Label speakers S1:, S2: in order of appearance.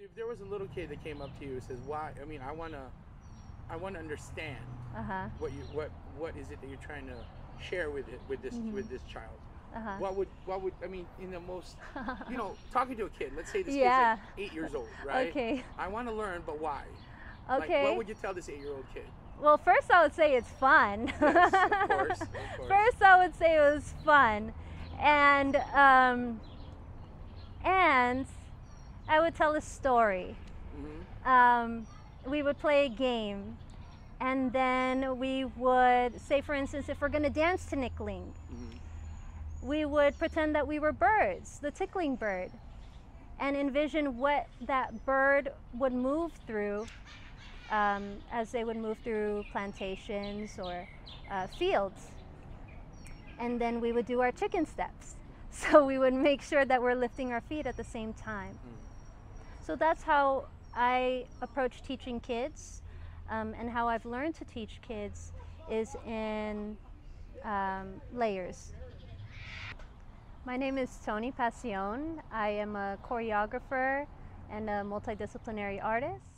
S1: if there was a little kid that came up to you and says, "Why? I mean, I wanna understand what is it that you're trying to share with this child." What would I mean in the most talking to a kid? Let's say this kid's like 8 years old, right?
S2: Okay.
S1: I want to learn, but why?
S2: Okay.
S1: Like, what would you tell this 8-year-old kid?
S2: Well, first I would say it's fun.
S1: Yes, of course.
S2: First I would say it was fun, and I would tell a story. We would play a game, and then we would say, for instance, if we're going to dance to tickling, we would pretend that we were birds, the tickling bird, and envision what that bird would move through as they would move through plantations or fields. And then we would do our chicken steps. So we would make sure that we're lifting our feet at the same time. So that's how I approach teaching kids, and how I've learned to teach kids is in layers. My name is Toni. I am a choreographer and a multidisciplinary artist.